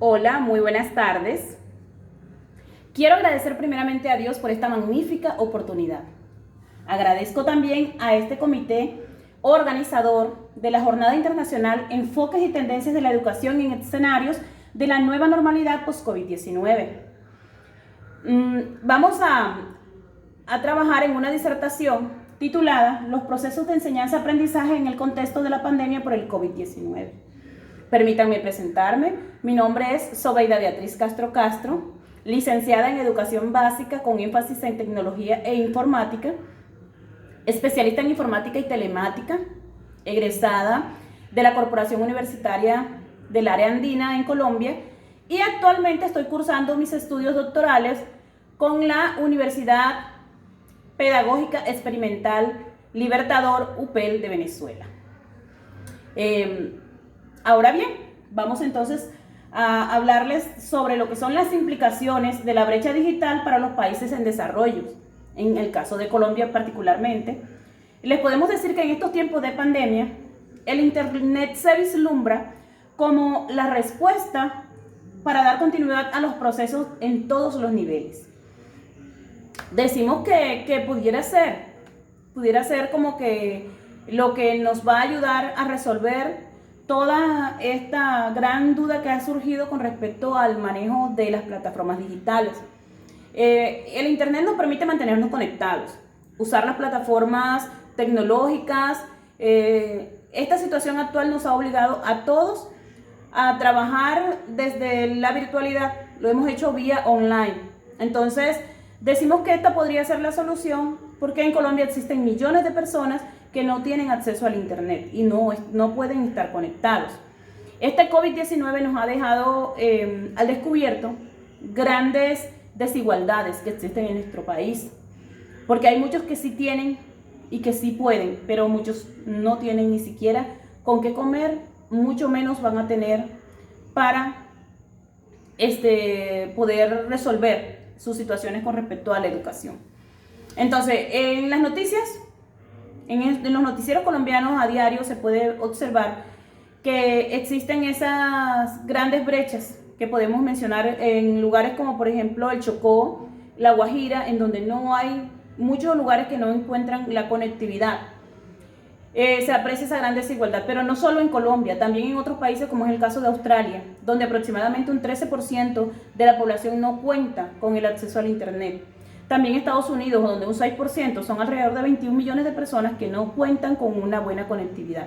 Hola, muy buenas tardes. Quiero agradecer primeramente a Dios por esta magnífica oportunidad. Agradezco también a este comité organizador de la Jornada Internacional Enfoques y Tendencias de la Educación en Escenarios de la Nueva Normalidad Post-COVID-19. Vamos a trabajar en una disertación titulada Los procesos de enseñanza-aprendizaje en el contexto de la pandemia por el COVID-19. Permítanme presentarme. Mi nombre es Sobeida Beatriz Castro Castro, licenciada en Educación Básica con énfasis en Tecnología e Informática, especialista en Informática y Telemática, egresada de la Corporación Universitaria del Área Andina en Colombia y actualmente estoy cursando mis estudios doctorales con la Universidad Pedagógica Experimental Libertador UPEL de Venezuela. Ahora bien, vamos entonces a hablarles sobre lo que son las implicaciones de la brecha digital para los países en desarrollo, en el caso de Colombia particularmente. Les podemos decir que en estos tiempos de pandemia, el Internet se vislumbra como la respuesta para dar continuidad a los procesos en todos los niveles. Decimos que pudiera ser como que lo que nos va a ayudar a resolver toda esta gran duda que ha surgido con respecto al manejo de las plataformas digitales. El Internet nos permite mantenernos conectados, usar las plataformas tecnológicas. Esta situación actual nos ha obligado a todos a trabajar desde la virtualidad. Lo hemos hecho vía online. Entonces, decimos que esta podría ser la solución porque en Colombia existen millones de personas que no tienen acceso al Internet y no pueden estar conectados. Este COVID-19 nos ha dejado al descubierto grandes desigualdades que existen en nuestro país, porque hay muchos que sí tienen y que sí pueden, pero muchos no tienen ni siquiera con qué comer, mucho menos van a tener para poder resolver sus situaciones con respecto a la educación. Entonces, en las noticias, en los noticieros colombianos a diario se puede observar que existen esas grandes brechas que podemos mencionar en lugares como por ejemplo el Chocó, La Guajira, en donde no hay muchos lugares que no encuentran la conectividad. Se aprecia esa gran desigualdad, pero no solo en Colombia, también en otros países como es el caso de Australia, donde aproximadamente un 13% de la población no cuenta con el acceso al Internet. También Estados Unidos, donde un 6% son alrededor de 21 millones de personas que no cuentan con una buena conectividad.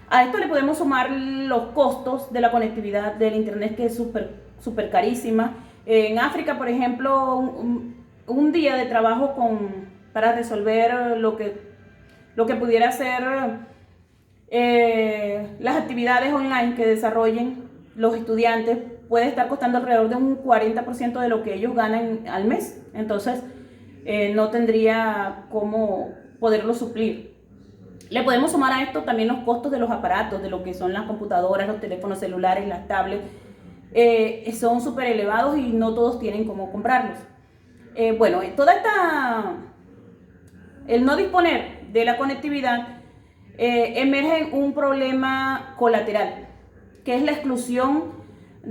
A esto le podemos sumar los costos de la conectividad del Internet, que es súper carísima. En África, por ejemplo, un día de trabajo para resolver lo que pudiera ser las actividades online que desarrollen los estudiantes puede estar costando alrededor de un 40% de lo que ellos ganan al mes. Entonces, no tendría cómo poderlo suplir. Le podemos sumar a esto también los costos de los aparatos, de lo que son las computadoras, los teléfonos celulares, las tablets. Son súper elevados y no todos tienen cómo comprarlos. El no disponer de la conectividad emerge un problema colateral, que es la exclusión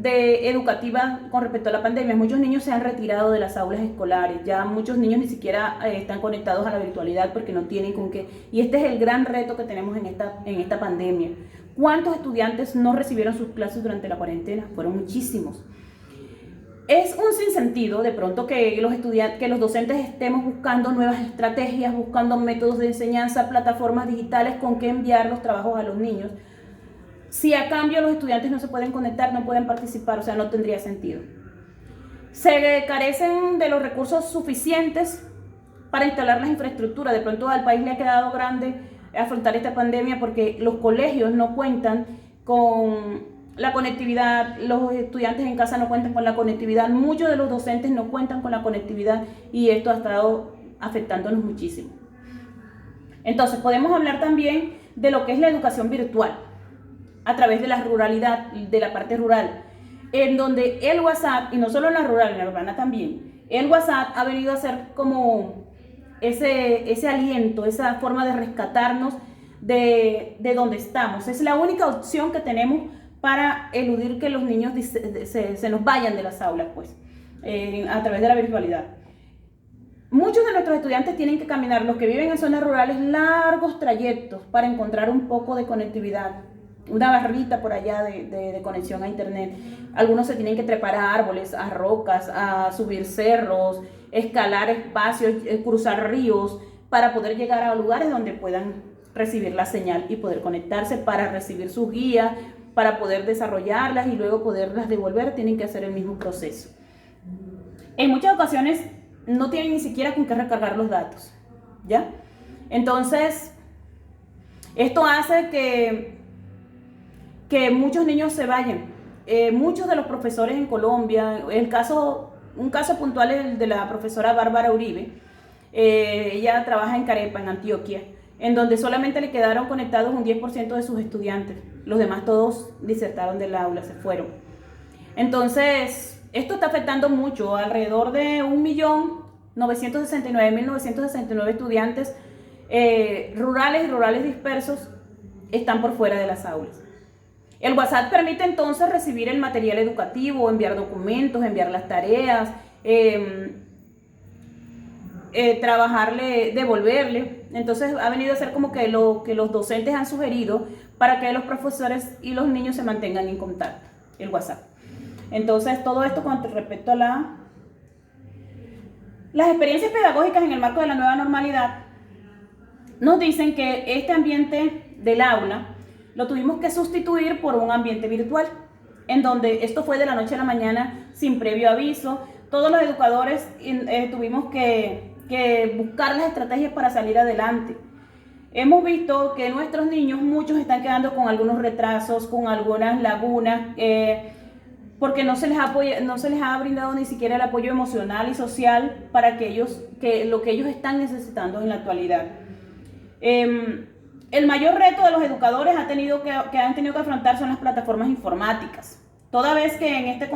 educativa con respecto a la pandemia. Muchos niños se han retirado de las aulas escolares, ya muchos niños ni siquiera están conectados a la virtualidad porque no tienen con qué. Y este es el gran reto que tenemos en esta pandemia. ¿Cuántos estudiantes no recibieron sus clases durante la cuarentena? Fueron muchísimos. Es un sinsentido de pronto que los docentes estemos buscando nuevas estrategias, buscando métodos de enseñanza, plataformas digitales con que enviar los trabajos a los niños. Si a cambio los estudiantes no se pueden conectar, no pueden participar, o sea, no tendría sentido. Se carecen de los recursos suficientes para instalar las infraestructuras. De pronto al país le ha quedado grande afrontar esta pandemia porque los colegios no cuentan con la conectividad, los estudiantes en casa no cuentan con la conectividad, muchos de los docentes no cuentan con la conectividad y esto ha estado afectándonos muchísimo. Entonces podemos hablar también de lo que es la educación virtual a través de la ruralidad, de la parte rural, en donde el WhatsApp, y no solo en la rural, en la urbana también, el WhatsApp ha venido a ser como ese aliento, esa forma de rescatarnos de donde estamos. Es la única opción que tenemos para eludir que los niños se nos vayan de las aulas, pues, a través de la virtualidad. Muchos de nuestros estudiantes tienen que caminar, los que viven en zonas rurales, largos trayectos para encontrar un poco de conectividad, una barrita por allá de conexión a internet. Algunos se tienen que trepar a árboles, a rocas, a subir cerros, escalar espacios, cruzar ríos, para poder llegar a lugares donde puedan recibir la señal y poder conectarse para recibir sus guías, para poder desarrollarlas y luego poderlas devolver. Tienen que hacer el mismo proceso. En muchas ocasiones no tienen ni siquiera con qué recargar los datos, ¿ya? Entonces, esto hace que muchos niños se vayan. Muchos de los profesores en Colombia, un caso puntual es el de la profesora Bárbara Uribe. Ella trabaja en Carepa, en Antioquia, en donde solamente le quedaron conectados un 10% de sus estudiantes. Los demás todos disertaron del aula, se fueron. Entonces, esto está afectando mucho. Alrededor de 1.969.969 estudiantes rurales y rurales dispersos están por fuera de las aulas. El WhatsApp permite entonces recibir el material educativo, enviar documentos, enviar las tareas, trabajarle, devolverle. Entonces ha venido a ser como que lo que los docentes han sugerido para que los profesores y los niños se mantengan en contacto, el WhatsApp. Entonces todo esto con respecto a las experiencias pedagógicas en el marco de la nueva normalidad nos dicen que este ambiente del aula lo tuvimos que sustituir por un ambiente virtual, en donde esto fue de la noche a la mañana sin previo aviso. Todos los educadores tuvimos que buscar las estrategias para salir adelante. Hemos visto que nuestros niños, muchos están quedando con algunos retrasos, con algunas lagunas, porque no se les ha brindado ni siquiera el apoyo emocional y social para lo que ellos están necesitando en la actualidad. El mayor reto de los educadores que han tenido que afrontar son las plataformas informáticas, toda vez que en este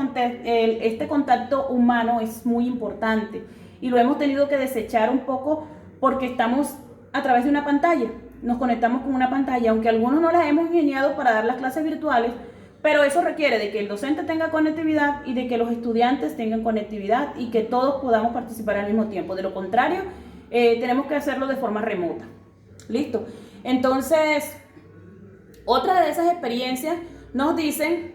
contacto humano es muy importante y lo hemos tenido que desechar un poco porque estamos a través de una pantalla, nos conectamos con una pantalla, aunque algunos no las hemos ingeniado para dar las clases virtuales, pero eso requiere de que el docente tenga conectividad y de que los estudiantes tengan conectividad y que todos podamos participar al mismo tiempo. De lo contrario, tenemos que hacerlo de forma remota. ¿Listo? Entonces, otra de esas experiencias nos dicen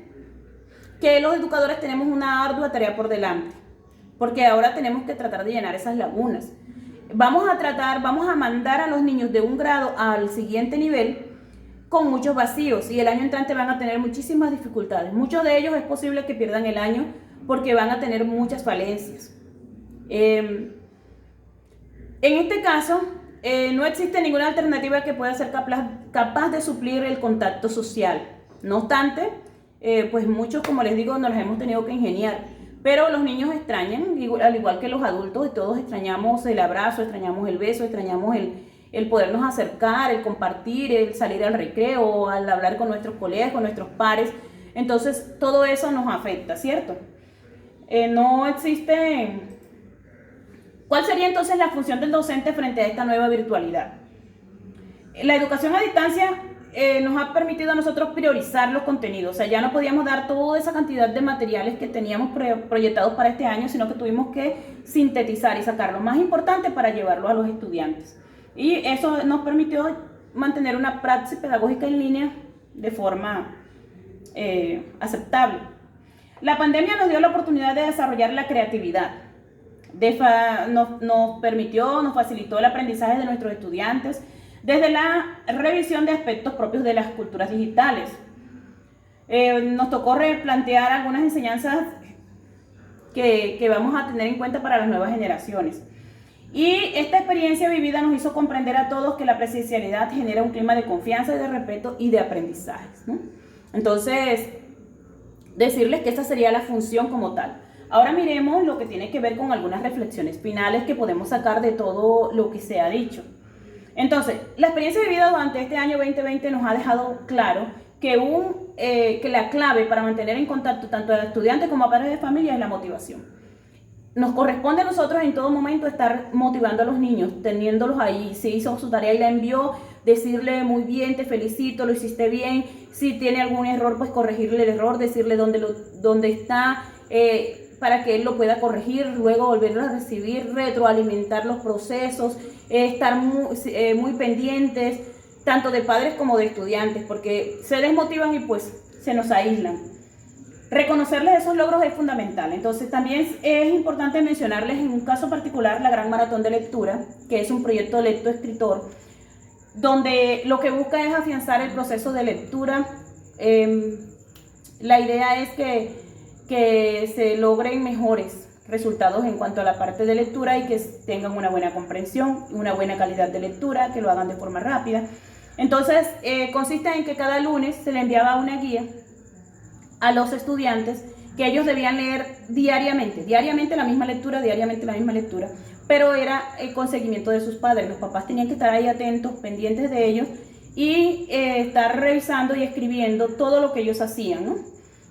que los educadores tenemos una ardua tarea por delante, porque ahora tenemos que tratar de llenar esas lagunas. Vamos a mandar a los niños de un grado al siguiente nivel con muchos vacíos y el año entrante van a tener muchísimas dificultades. Muchos de ellos es posible que pierdan el año porque van a tener muchas falencias. En este caso, no existe ninguna alternativa que pueda ser capaz de suplir el contacto social. No obstante, pues muchos, como les digo, nos los hemos tenido que ingeniar. Pero los niños extrañan, al igual que los adultos, y todos extrañamos el abrazo, extrañamos el beso, extrañamos el podernos acercar, el compartir, el salir al recreo, al hablar con nuestros colegas, con nuestros pares. Entonces, todo eso nos afecta, ¿cierto? No existe... ¿Cuál sería entonces la función del docente frente a esta nueva virtualidad? La educación a distancia nos ha permitido a nosotros priorizar los contenidos. O sea, ya no podíamos dar toda esa cantidad de materiales que teníamos proyectados para este año, sino que tuvimos que sintetizar y sacar lo más importante para llevarlo a los estudiantes. Y eso nos permitió mantener una praxis pedagógica en línea de forma aceptable. La pandemia nos dio la oportunidad de desarrollar la creatividad. Nos facilitó el aprendizaje de nuestros estudiantes desde la revisión de aspectos propios de las culturas digitales. Nos tocó replantear algunas enseñanzas que vamos a tener en cuenta para las nuevas generaciones. Y esta experiencia vivida nos hizo comprender a todos que la presencialidad genera un clima de confianza, de respeto y de aprendizajes, ¿no? Entonces, decirles que esta sería la función como tal. Ahora miremos lo que tiene que ver con algunas reflexiones finales que podemos sacar de todo lo que se ha dicho. Entonces, la experiencia vivida durante este año 2020 nos ha dejado claro que la clave para mantener en contacto tanto a estudiantes como a padres de familia es la motivación. Nos corresponde a nosotros en todo momento estar motivando a los niños, teniéndolos ahí. Si hizo su tarea y la envió, decirle muy bien, te felicito, lo hiciste bien. Si tiene algún error, pues corregirle el error, decirle dónde está, para que él lo pueda corregir, luego volverlo a recibir, retroalimentar los procesos, estar muy pendientes, tanto de padres como de estudiantes, porque se desmotivan y pues se nos aíslan. Reconocerles esos logros es fundamental. Entonces también es importante mencionarles en un caso particular la Gran Maratón de Lectura, que es un proyecto de lectoescritor, donde lo que busca es afianzar el proceso de lectura. La idea es que se logren mejores resultados en cuanto a la parte de lectura y que tengan una buena comprensión, una buena calidad de lectura, que lo hagan de forma rápida. Entonces, consiste en que cada lunes se le enviaba una guía a los estudiantes que ellos debían leer diariamente la misma lectura, pero era con seguimiento de sus padres. Los papás tenían que estar ahí atentos, pendientes de ellos y estar revisando y escribiendo todo lo que ellos hacían, ¿no?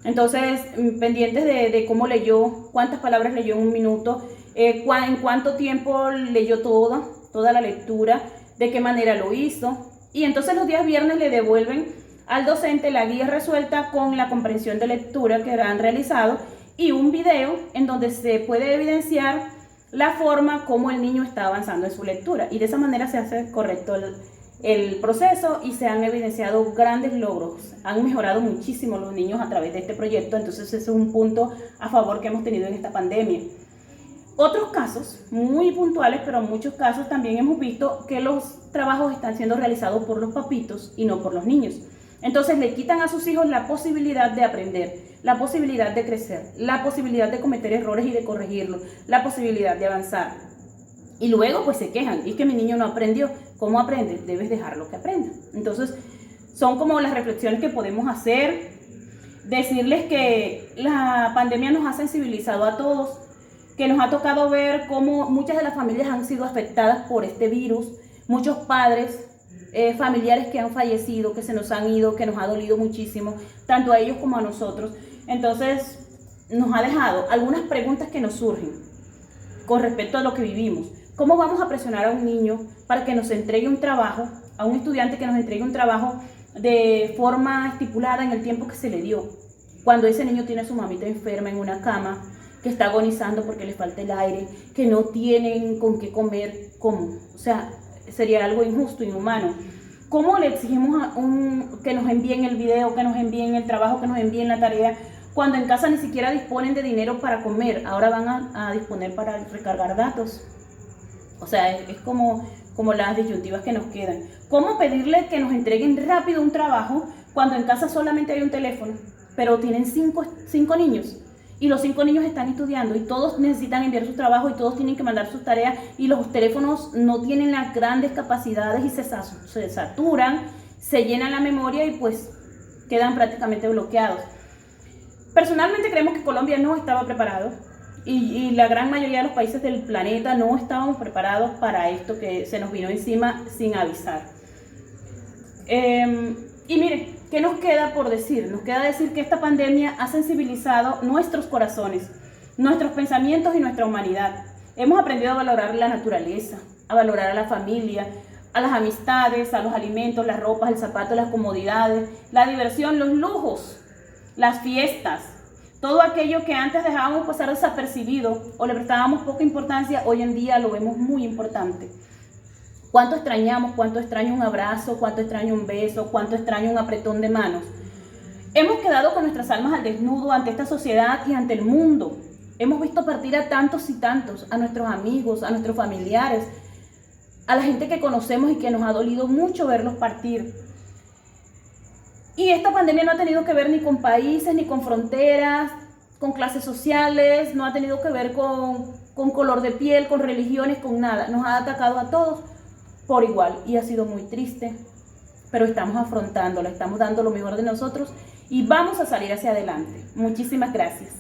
Entonces, pendientes de cómo leyó, cuántas palabras leyó en un minuto, en cuánto tiempo leyó toda la lectura, de qué manera lo hizo. Y entonces los días viernes le devuelven al docente la guía resuelta con la comprensión de lectura que han realizado y un video en donde se puede evidenciar la forma como el niño está avanzando en su lectura. Y de esa manera se hace correcto el proceso y se han evidenciado grandes logros. Han mejorado muchísimo los niños a través de este proyecto, entonces ese es un punto a favor que hemos tenido en esta pandemia. Otros casos, muy puntuales, pero en muchos casos también hemos visto que los trabajos están siendo realizados por los papitos y no por los niños. Entonces le quitan a sus hijos la posibilidad de aprender, la posibilidad de crecer, la posibilidad de cometer errores y de corregirlos, la posibilidad de avanzar. Y luego pues se quejan, y es que mi niño no aprendió. ¿Cómo aprende? Debes dejarlo que aprenda. Entonces son como las reflexiones que podemos hacer, decirles que la pandemia nos ha sensibilizado a todos, que nos ha tocado ver cómo muchas de las familias han sido afectadas por este virus, muchos padres, familiares que han fallecido, que se nos han ido, que nos ha dolido muchísimo, tanto a ellos como a nosotros. Entonces nos ha dejado algunas preguntas que nos surgen con respecto a lo que vivimos. ¿Cómo vamos a presionar a un niño para que nos entregue un trabajo, a un estudiante que nos entregue un trabajo de forma estipulada en el tiempo que se le dio? Cuando ese niño tiene a su mamita enferma en una cama, que está agonizando porque le falta el aire, que no tienen con qué comer, ¿cómo? O sea, sería algo injusto, inhumano. ¿Cómo le exigimos que nos envíen el video, que nos envíen el trabajo, que nos envíen la tarea, cuando en casa ni siquiera disponen de dinero para comer? Ahora van a disponer para recargar datos. O sea, es como las disyuntivas que nos quedan. ¿Cómo pedirle que nos entreguen rápido un trabajo cuando en casa solamente hay un teléfono, pero tienen cinco niños? Y los 5 niños están estudiando y todos necesitan enviar sus trabajos y todos tienen que mandar sus tareas y los teléfonos no tienen las grandes capacidades y se saturan, se llenan la memoria y pues quedan prácticamente bloqueados. Personalmente creemos que Colombia no estaba preparado y la gran mayoría de los países del planeta no estábamos preparados para esto que se nos vino encima sin avisar. Y miren, ¿qué nos queda por decir? Nos queda decir que esta pandemia ha sensibilizado nuestros corazones, nuestros pensamientos y nuestra humanidad. Hemos aprendido a valorar la naturaleza, a valorar a la familia, a las amistades, a los alimentos, las ropas, el zapato, las comodidades, la diversión, los lujos, las fiestas. Todo aquello que antes dejábamos pasar desapercibido o le prestábamos poca importancia, hoy en día lo vemos muy importante. ¿Cuánto extrañamos? ¿Cuánto extraño un abrazo? ¿Cuánto extraño un beso? ¿Cuánto extraño un apretón de manos? Hemos quedado con nuestras almas al desnudo ante esta sociedad y ante el mundo. Hemos visto partir a tantos y tantos, a nuestros amigos, a nuestros familiares, a la gente que conocemos y que nos ha dolido mucho verlos partir. Y esta pandemia no ha tenido que ver ni con países, ni con fronteras, con clases sociales, no ha tenido que ver con color de piel, con religiones, con nada. Nos ha atacado a todos por igual y ha sido muy triste, pero estamos afrontándola, estamos dando lo mejor de nosotros y vamos a salir hacia adelante. Muchísimas gracias.